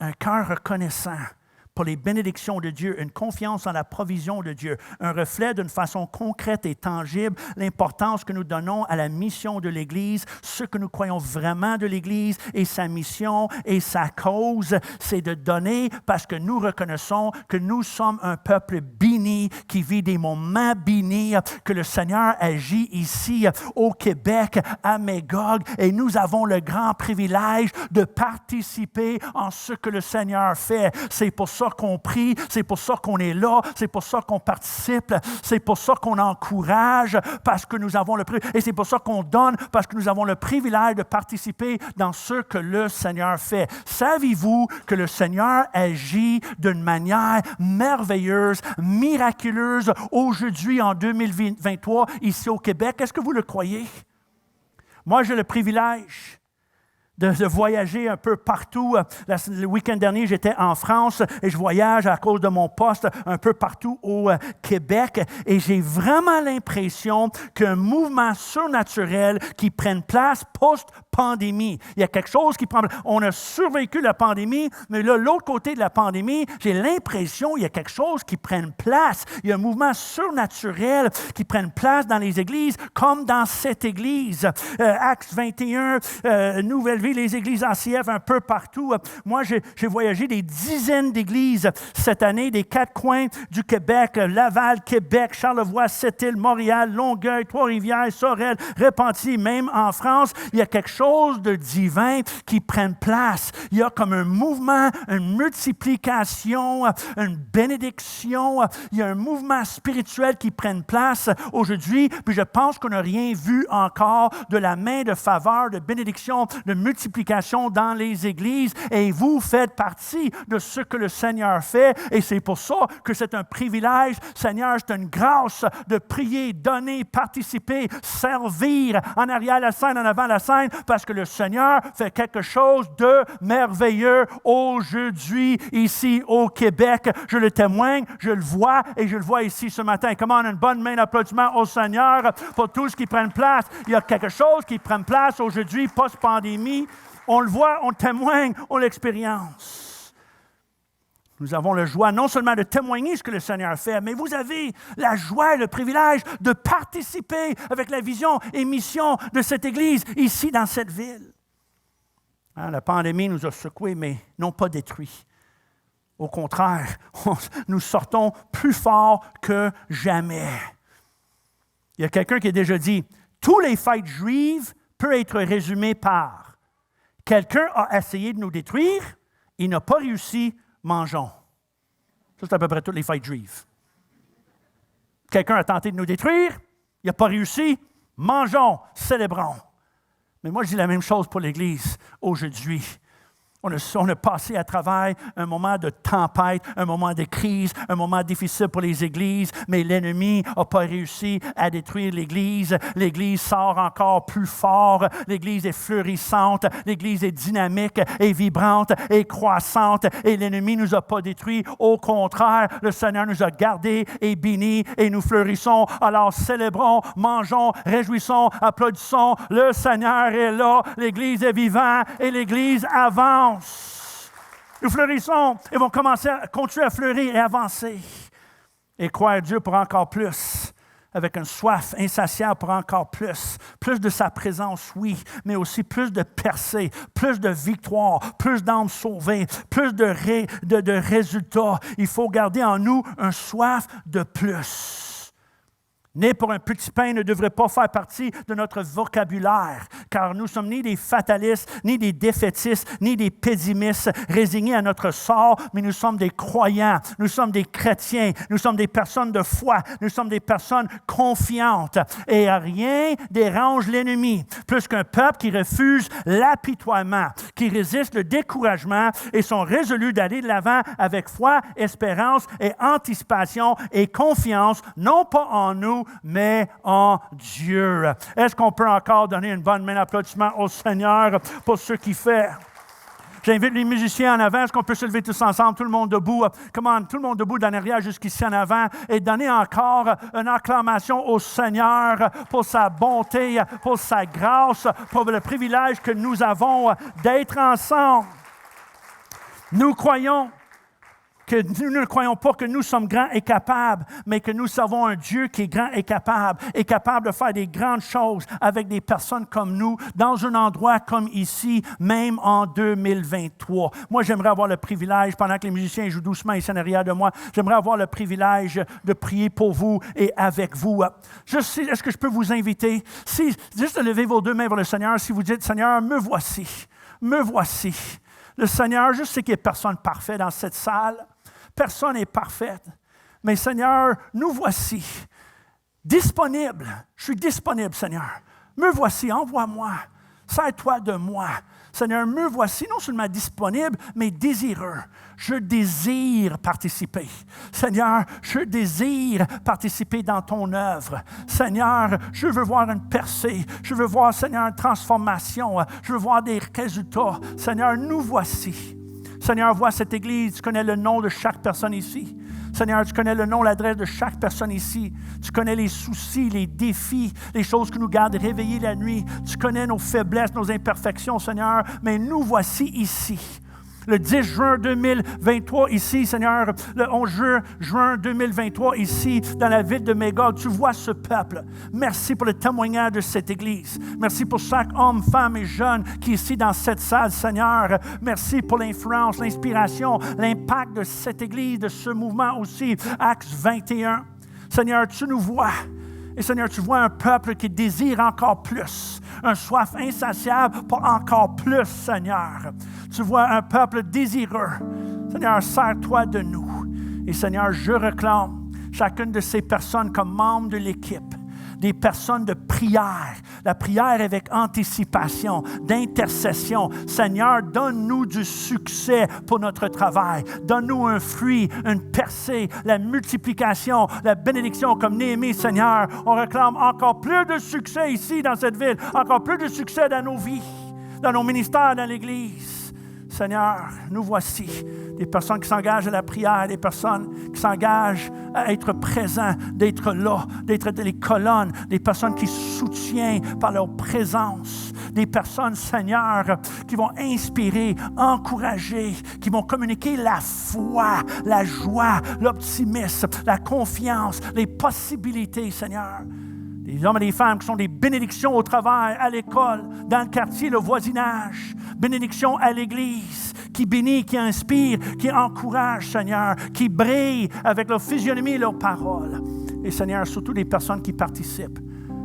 un cœur reconnaissant pour les bénédictions de Dieu, une confiance en la provision de Dieu, un reflet d'une façon concrète et tangible, l'importance que nous donnons à la mission de l'Église, ce que nous croyons vraiment de l'Église et sa mission et sa cause, c'est de donner parce que nous reconnaissons que nous sommes un peuple béni qui vit des moments bénis, que le Seigneur agit ici au Québec, à Magog, et nous avons le grand privilège de participer en ce que le Seigneur fait. C'est pour ça qu'on prie, c'est pour ça qu'on est là, c'est pour ça qu'on participe, c'est pour ça qu'on encourage, parce que nous avons le privilège, et c'est pour ça qu'on donne, parce que nous avons le privilège de participer dans ce que le Seigneur fait. Saviez-vous que le Seigneur agit d'une manière merveilleuse, miraculeuse, aujourd'hui en 2023, ici au Québec? Est-ce que vous le croyez? Moi, j'ai le privilège de voyager un peu partout. Le week-end dernier, j'étais en France et je voyage à cause de mon poste un peu partout au Québec et j'ai vraiment l'impression qu'un mouvement surnaturel qui prenne place post-pandémie. Il y a quelque chose qui prend place. On a survécu la pandémie, mais là, l'autre côté de la pandémie, j'ai l'impression qu'il y a quelque chose qui prenne place. Il y a un mouvement surnaturel qui prenne place dans les églises, comme dans cette église. Actes 21, Nouvelle-Vie, les églises en CF un peu partout. Moi, j'ai voyagé des dizaines d'églises cette année, des 4 coins du Québec, Laval, Québec, Charlevoix, Sept-Îles, Montréal, Longueuil, Trois-Rivières, Sorel, Repentigny, même en France. Il y a quelque chose de divin qui prend place. Il y a comme un mouvement, une multiplication, une bénédiction. Il y a un mouvement spirituel qui prend place aujourd'hui. Puis je pense qu'on n'a rien vu encore de la main de faveur, de bénédiction, de multiplication dans les églises et vous faites partie de ce que le Seigneur fait et c'est pour ça que c'est un privilège. Seigneur, c'est une grâce de prier, donner, participer, servir en arrière la scène, en avant la scène parce que le Seigneur fait quelque chose de merveilleux aujourd'hui ici au Québec. Je le témoigne, je le vois et je le vois ici ce matin. Comment on a une bonne main d'applaudissement au Seigneur pour tout ce qui prend place. Il y a quelque chose qui prend place aujourd'hui post-pandémie. On le voit, on le témoigne, on l'expérience. Nous avons la joie non seulement de témoigner ce que le Seigneur fait, mais vous avez la joie et le privilège de participer avec la vision et mission de cette Église ici dans cette ville. La pandémie nous a secoués, mais non pas détruits. Au contraire, nous sortons plus forts que jamais. Il y a quelqu'un qui a déjà dit, tous les fêtes juives peuvent être résumées par quelqu'un a essayé de nous détruire, il n'a pas réussi, mangeons. Ça, c'est à peu près toutes les fêtes juives. Quelqu'un a tenté de nous détruire, il n'a pas réussi, mangeons, célébrons. Mais moi, je dis la même chose pour l'Église aujourd'hui. On a passé à travers un moment de tempête, un moment de crise, un moment difficile pour les églises, mais l'ennemi n'a pas réussi à détruire l'Église. L'Église sort encore plus fort. L'Église est fleurissante. L'Église est dynamique, est vibrante, est croissante. Et l'ennemi ne nous a pas détruits. Au contraire, le Seigneur nous a gardés et bénis et nous fleurissons. Alors célébrons, mangeons, réjouissons, applaudissons. Le Seigneur est là. L'Église est vivante et l'Église avance. Nous fleurissons et vont continuer à fleurir et avancer. Et croire Dieu pour encore plus, avec une soif insatiable pour encore plus. Plus de sa présence, oui, mais aussi plus de percées, plus de victoires, plus d'âmes sauvées, plus de résultats. Il faut garder en nous un soif de plus. Né pour un petit pain ne devrait pas faire partie de notre vocabulaire, car nous ne sommes ni des fatalistes, ni des défaitistes, ni des pessimistes résignés à notre sort, mais nous sommes des croyants, nous sommes des chrétiens, nous sommes des personnes de foi, nous sommes des personnes confiantes. Et rien dérange l'ennemi, plus qu'un peuple qui refuse l'apitoiement, qui résiste le découragement et sont résolus d'aller de l'avant avec foi, espérance et anticipation et confiance, non pas en nous, mais en Dieu. Est-ce qu'on peut encore donner une bonne main d'applaudissement au Seigneur pour ce qu'il fait? J'invite les musiciens en avant. Est-ce qu'on peut se lever tous ensemble, tout le monde debout? Comment tout le monde debout d'en arrière jusqu'ici en avant et donner encore une acclamation au Seigneur pour sa bonté, pour sa grâce, pour le privilège que nous avons d'être ensemble. Nous croyons que nous ne croyons pas que nous sommes grands et capables, mais que nous servons un Dieu qui est grand et capable de faire des grandes choses avec des personnes comme nous, dans un endroit comme ici, même en 2023. Moi, j'aimerais avoir le privilège, pendant que les musiciens jouent doucement ici en arrière de moi, j'aimerais avoir le privilège de prier pour vous et avec vous. Est-ce que je peux vous inviter, juste de lever vos deux mains vers le Seigneur, si vous dites, Seigneur, me voici, me voici. Le Seigneur, je sais qu'il n'y a personne parfait dans cette salle. Personne n'est parfaite. Mais Seigneur, nous voici disponibles. Je suis disponible, Seigneur. Me voici, envoie-moi. Sers-toi de moi. Seigneur, me voici non seulement disponible, mais désireux. Je désire participer. Seigneur, je désire participer dans ton œuvre. Seigneur, je veux voir une percée. Je veux voir, Seigneur, une transformation. Je veux voir des résultats. Seigneur, nous voici. Seigneur, vois cette Église. Tu connais le nom de chaque personne ici. Seigneur, tu connais le nom, l'adresse de chaque personne ici. Tu connais les soucis, les défis, les choses qui nous gardent réveillés la nuit. Tu connais nos faiblesses, nos imperfections, Seigneur. Mais nous voici ici. Le 10 juin 2023 ici, Seigneur, le 11 juin 2023 ici, dans la ville de Magog, tu vois ce peuple. Merci pour le témoignage de cette Église. Merci pour chaque homme, femme et jeune qui est ici dans cette salle, Seigneur. Merci pour l'influence, l'inspiration, l'impact de cette Église, de ce mouvement aussi. Actes 21. Seigneur, tu nous vois. Et Seigneur, tu vois un peuple qui désire encore plus, un soif insatiable pour encore plus, Seigneur. Tu vois un peuple désireux. Seigneur, sers-toi de nous. Et Seigneur, je réclame chacune de ces personnes comme membres de l'équipe, des personnes de prière, la prière avec anticipation, d'intercession. Seigneur, donne-nous du succès pour notre travail. Donne-nous un fruit, une percée, la multiplication, la bénédiction comme Néhémie, Seigneur. On réclame encore plus de succès ici dans cette ville, encore plus de succès dans nos vies, dans nos ministères, dans l'Église. Seigneur, nous voici, des personnes qui s'engagent à la prière, des personnes qui s'engagent à être présents, d'être là, d'être les colonnes, des personnes qui soutiennent par leur présence, des personnes, Seigneur, qui vont inspirer, encourager, qui vont communiquer la foi, la joie, l'optimisme, la confiance, les possibilités, Seigneur. Des hommes et des femmes qui sont des bénédictions au travail, à l'école, dans le quartier, le voisinage. Bénédictions à l'Église, qui bénit, qui inspire, qui encourage, Seigneur, qui brille avec leur physionomie et leurs paroles. Et Seigneur, surtout des personnes qui participent.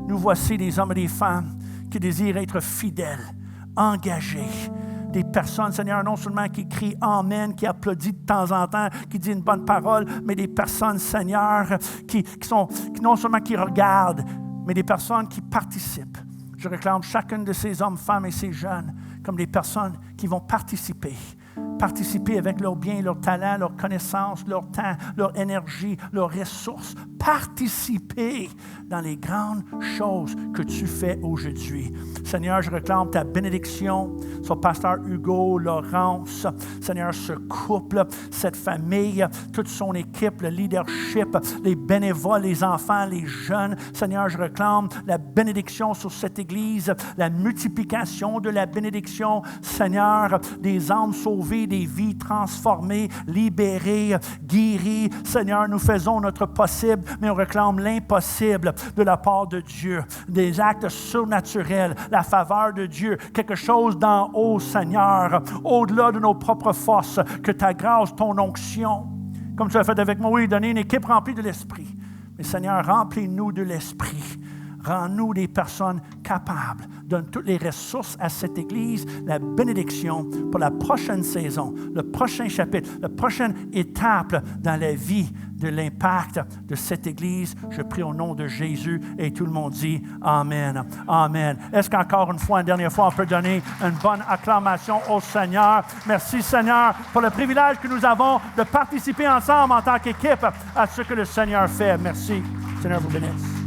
Nous voici des hommes et des femmes qui désirent être fidèles, engagés. Des personnes, Seigneur, non seulement qui crient « Amen », qui applaudissent de temps en temps, qui disent une bonne parole, mais des personnes, Seigneur, qui non seulement qui regardent, mais des personnes qui participent. Je réclame chacun de ces hommes, femmes et ces jeunes comme des personnes qui vont participer avec leurs biens, leurs talents, leurs connaissances, leur temps, leur énergie, leurs ressources. Participer dans les grandes choses que tu fais aujourd'hui. Seigneur, je réclame ta bénédiction sur Pasteur Hugo, Laurence, Seigneur, ce couple, cette famille, toute son équipe, le leadership, les bénévoles, les enfants, les jeunes. Seigneur, je réclame la bénédiction sur cette Église, la multiplication de la bénédiction. Seigneur, des âmes sauvées, des vies transformées, libérées, guéries. Seigneur, nous faisons notre possible, mais on réclame l'impossible de la part de Dieu. Des actes surnaturels, la faveur de Dieu, quelque chose d'en haut, Seigneur, au-delà de nos propres forces, que ta grâce, ton onction, comme tu as fait avec moi, oui, donner une équipe remplie de l'Esprit. Mais Seigneur, remplis-nous de l'Esprit. Rends-nous des personnes capables. Donne toutes les ressources à cette Église, la bénédiction pour la prochaine saison, le prochain chapitre, la prochaine étape dans la vie de l'impact de cette Église. Je prie au nom de Jésus et tout le monde dit Amen. Amen. Est-ce qu'encore une fois, une dernière fois, on peut donner une bonne acclamation au Seigneur? Merci Seigneur pour le privilège que nous avons de participer ensemble en tant qu'équipe à ce que le Seigneur fait. Merci. Seigneur vous bénisse.